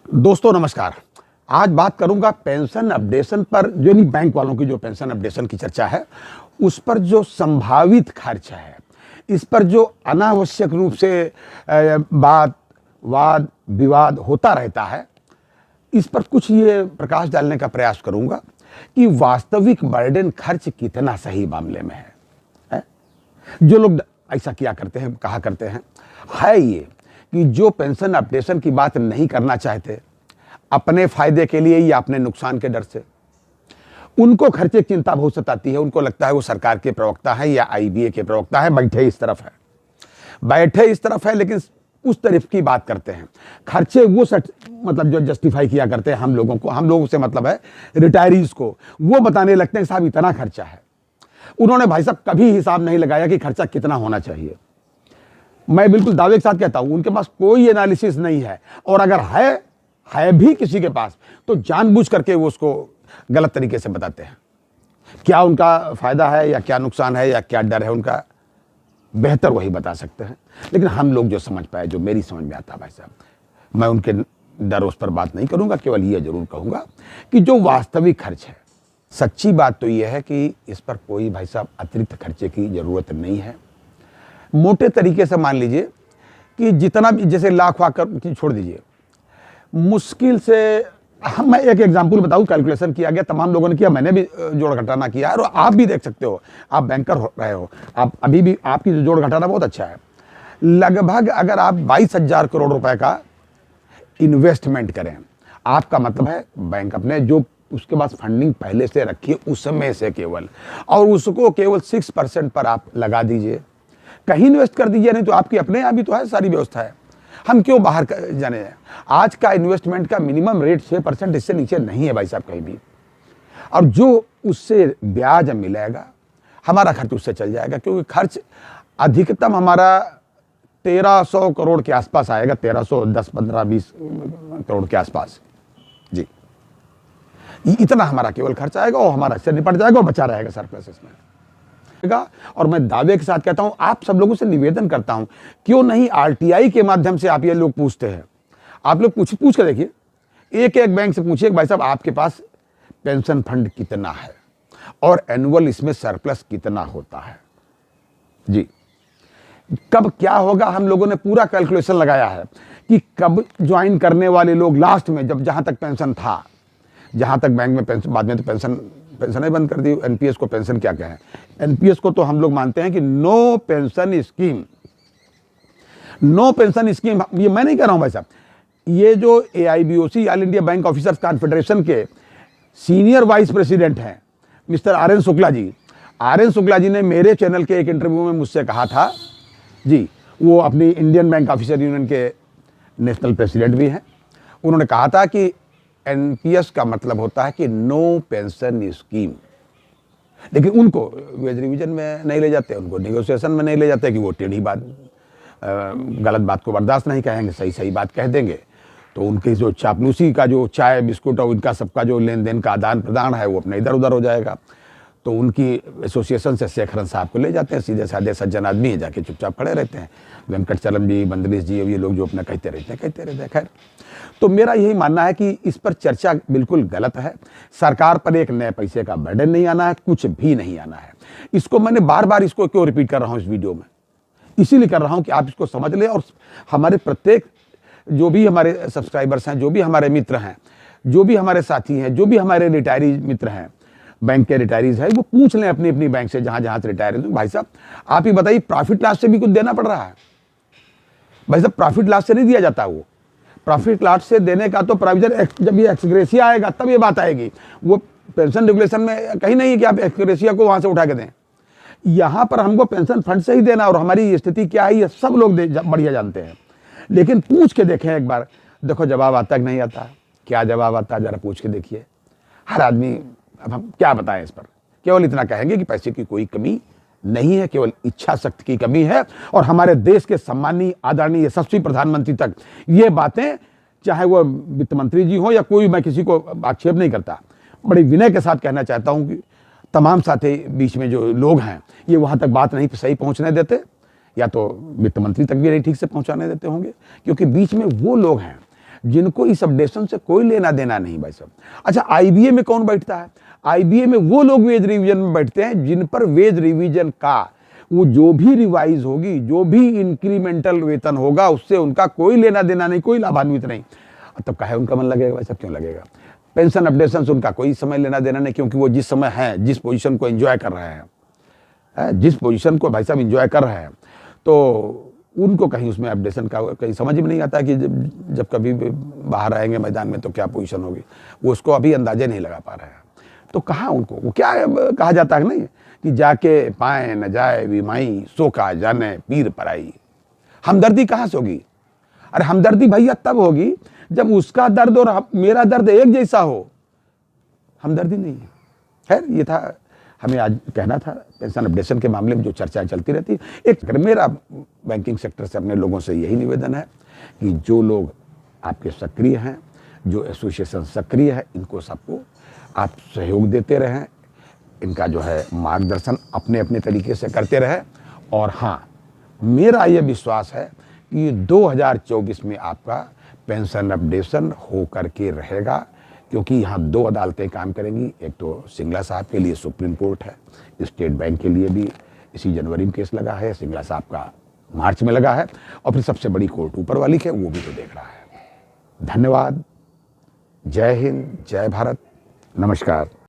दोस्तों नमस्कार। आज बात करूंगा पेंशन अपडेशन पर, जो नहीं बैंक वालों की जो पेंशन अपडेशन की चर्चा है उस पर जो संभावित खर्च है, इस पर जो अनावश्यक रूप से बात वाद विवाद होता रहता है, इस पर कुछ ये प्रकाश डालने का प्रयास करूंगा कि वास्तविक बर्डन खर्च कितना सही मामले में है? जो लोग ऐसा किया करते हैं, कहा करते हैं, है ये कि जो पेंशन अपडेशन की बात नहीं करना चाहते अपने फायदे के लिए या अपने नुकसान के डर से, उनको खर्चे की चिंता बहुत सताती है। उनको लगता है वो सरकार के प्रवक्ता है या आईबीए के प्रवक्ता है, बैठे इस तरफ है, लेकिन उस तरफ की बात करते हैं। खर्चे वो मतलब जो जस्टिफाई किया करते हैं हम लोगों से मतलब है रिटायरीज को, वो बताने लगते हैं साहब इतना खर्चा है। उन्होंने भाई साहब कभी हिसाब नहीं लगाया कि खर्चा कितना होना चाहिए। मैं बिल्कुल दावे के साथ कहता हूं उनके पास कोई एनालिसिस नहीं है, और अगर है भी किसी के पास तो जानबूझ करके वो उसको गलत तरीके से बताते हैं। क्या उनका फायदा है या क्या नुकसान है या क्या डर है उनका, बेहतर वही बता सकते हैं। लेकिन हम लोग जो समझ पाए, जो मेरी समझ में आता भाई साहब, मैं उनके डर उस पर बात नहीं करूंगा, केवल ये जरूर कहूंगा कि जो वास्तविक खर्च है, सच्ची बात तो यह है कि इस पर कोई भाई साहब अतिरिक्त खर्चे की जरूरत नहीं है। मोटे तरीके से मान लीजिए कि जितना भी, जैसे लाख वाख कर छोड़ दीजिए, मुश्किल से मैं एक एग्जांपल बताऊं, कैलकुलेशन किया गया, तमाम लोगों ने किया, मैंने भी जोड़ घटाना किया है, और आप भी देख सकते हो, आप बैंकर रहे हो, आप अभी भी आपकी जो जोड़ घटाना बहुत अच्छा है। लगभग अगर आप 22,000 करोड़ रुपए का इन्वेस्टमेंट करें, आपका मतलब है बैंक अपने जो उसके पास फंडिंग पहले से रखी है उसमें से केवल, और उसको केवल 6% पर आप लगा दीजिए, कहीं इन्वेस्ट कर दीजिए, नहीं तो आपकी अपने यहाँ भी तो है, सारी व्यवस्था है, हम क्यों बाहर जाने हैं। आज का इन्वेस्टमेंट का मिनिमम रेट 6%, इससे नीचे नहीं है भाई साहब कहीं भी, और जो उससे ब्याज मिलेगा हमारा खर्च उससे चल जाएगा, क्योंकि खर्च अधिकतम हमारा 1300 करोड़ के आसपास आएगा, 1310, 15, 20 करोड़ के आसपास जी, इतना हमारा केवल खर्च आएगा, और हमारा इससे निपट जाएगा और बचा रहेगा सरप्लस इसमें। और मैं दावे के साथ कहता हूं, आप सब लोगों से निवेदन करता हूं, क्यों नहीं आरटीआई के माध्यम से आप ये लोग पूछते हैं, आप लोग पूछ कर देखिए, एक बैंक से पूछिए भाई साहब आपके पास पेंशन फंड कितना है और एनुअल इसमें सरप्लस कितना होता है जी। कब क्या होगा, हम लोगों ने पूरा कैलकुलेशन लगाया है कि कब ज्वाइन करने वाले लोग लास्ट में, जब जहां तक पेंशन था, जहां तक बैंक में पेंशन, बाद में तो पेंशन ही बंद कर दी, एनपीएस को पेंशन क्या कहें, एनपीएस को तो हम लोग मानते हैं कि नो पेंशन स्कीम, ये मैं नहीं कह रहा हूं भाई साहब, ये जो AIBOC, all India bank officers confederation के सीनियर वाइस प्रेसिडेंट हैं मिस्टर आर.एन. शुक्ला जी ने मेरे चैनल के एक इंटरव्यू में मुझसे कहा था जी, वो अपनी इंडियन बैंक ऑफिसर यूनियन के नेशनल प्रेसिडेंट भी हैं, उन्होंने कहा था कि एनपीएस का मतलब होता है कि नो पेंशन स्कीम, लेकिन उनको वेज रिवीजन में नहीं ले जाते, उनको नेगोशिएशन में नहीं ले जाते, कि वो टेढ़ी बात, गलत बात को बर्दाश्त नहीं कहेंगे, सही बात कह देंगे, तो उनकी जो चापलूसी का जो चाय बिस्कुट और इनका सबका जो लेन देन का आदान प्रदान है वो अपने इधर उधर हो जाएगा। तो उनकी एसोसिएशन से शेखरन साहब को ले जाते हैं, सीधे साधे सज्जन आदमी है, जाके चुपचाप खड़े रहते हैं, वेंकटचलम जी, बंदलीश जी, ये लोग जो अपना कहते रहते हैं। खैर, तो मेरा यही मानना है कि इस पर चर्चा बिल्कुल गलत है। सरकार पर एक नए पैसे का बर्डन नहीं आना है, कुछ भी नहीं आना है। इसको मैंने बार बार इसको क्यों रिपीट कर रहा हूँ इस वीडियो में, इसीलिए कर रहा हूँ कि आप इसको समझ लें, और हमारे प्रत्येक जो भी हमारे सब्सक्राइबर्स हैं, जो भी हमारे मित्र हैं, जो भी हमारे साथी हैं, जो भी हमारे रिटायरीज मित्र हैं, बैंक के रिटायरीज है, वो पूछ लें अपनी अपनी बैंक से जहां से रिटायर है। भाई साहब आप ही बताइए, प्रॉफिट लॉस से भी कुछ देना पड़ रहा है भाई साहब, प्रॉफिट लॉस से नहीं दिया जाता, वो प्रॉफिट लॉस से देने का तो प्रोविजन जब ये एक्सग्रेसिया आएगा तब ये बात आएगी, वो पेंशन रेगुलेशन में कहीं नहीं है कि आप एक्सग्रेसिया को वहां से उठा के दें। यहां पर हमको पेंशन फंड से ही देना, और हमारी स्थिति क्या है ये सब लोग बढ़िया जानते हैं, लेकिन पूछ के देखें एक बार, देखो जवाब आता कि नहीं आता, क्या जवाब आता है जरा पूछ के देखिए। हर आदमी, अब हम क्या बताएं इस पर, केवल इतना कहेंगे कि पैसे की कोई कमी नहीं है, केवल इच्छा शक्ति की कमी है, और हमारे देश के सम्मानीय आदरणीय यशस्वी प्रधानमंत्री तक ये बातें, चाहे वो वित्त मंत्री जी हो या कोई, मैं किसी को आक्षेप नहीं करता, बड़ी विनय के साथ कहना चाहता हूं कि तमाम साथी बीच में जो लोग हैं ये वहां तक बात नहीं सही पहुंचने देते, या तो वित्त मंत्री तक भी नहीं ठीक से पहुंचाने देते होंगे, क्योंकि बीच में वो लोग हैं जिनको इस अपडेशन से कोई लेना देना नहीं भाई साहब। अच्छा, आईबीए में कौन बैठता है? आईबीए में वो लोग वेज रिवीजन में बैठते हैं जिन पर वेज रिवीजन का वो जो भी रिवाइज होगी, जो भी इंक्रीमेंटल वेतन होगा, उससे उनका कोई लेना देना नहीं, कोई लाभान्वित नहीं। तब काहे उनका मन लगेगा भाई साहब? क्यों लगेगा? पेंशन अपडेशन से उनका कोई समय लेना देना नहीं, क्योंकि वो जिस समय है, जिस पोजीशन को एंजॉय कर रहे हैं, जिस पोजीशन को भाई साहब एंजॉय कर रहे हैं, तो उनको कहीं उसमें अपडेशन का कहीं समझ में नहीं आता कि जब कभी बाहर आएंगे मैदान में तो क्या पोजीशन होगी, वो उसको अभी अंदाजे नहीं लगा पा रहे हैं। तो कहाँ उनको वो क्या कहा जाता है नहीं कि जाके पाए न जाए बीमाई, सो का जाने पीर पराई। हमदर्दी कहाँ से होगी? अरे हमदर्दी भैया तब होगी जब उसका दर्द और मेरा दर्द एक जैसा हो, हमदर्दी नहीं है। खैर, ये था हमें आज कहना था पेंशन अपडेशन के मामले में जो चर्चा चलती रहती है। एक मेरा बैंकिंग सेक्टर से अपने लोगों से यही निवेदन है कि जो लोग आपके सक्रिय हैं, जो एसोसिएशन सक्रिय है, इनको सबको आप सहयोग देते रहें, इनका जो है मार्गदर्शन अपने अपने तरीके से करते रहें। और हाँ, मेरा ये विश्वास है कि 2024 में आपका पेंशन अपडेशन हो करके रहेगा, क्योंकि यहाँ 2 अदालतें काम करेंगी। एक तो सिंगला साहब के लिए सुप्रीम कोर्ट है, स्टेट बैंक के लिए भी इसी जनवरी में केस लगा है, सिंगला साहब का मार्च में लगा है, और फिर सबसे बड़ी कोर्ट ऊपर वाली है, वो भी तो देख रहा है। धन्यवाद। जय हिंद, जय भारत, नमस्कार।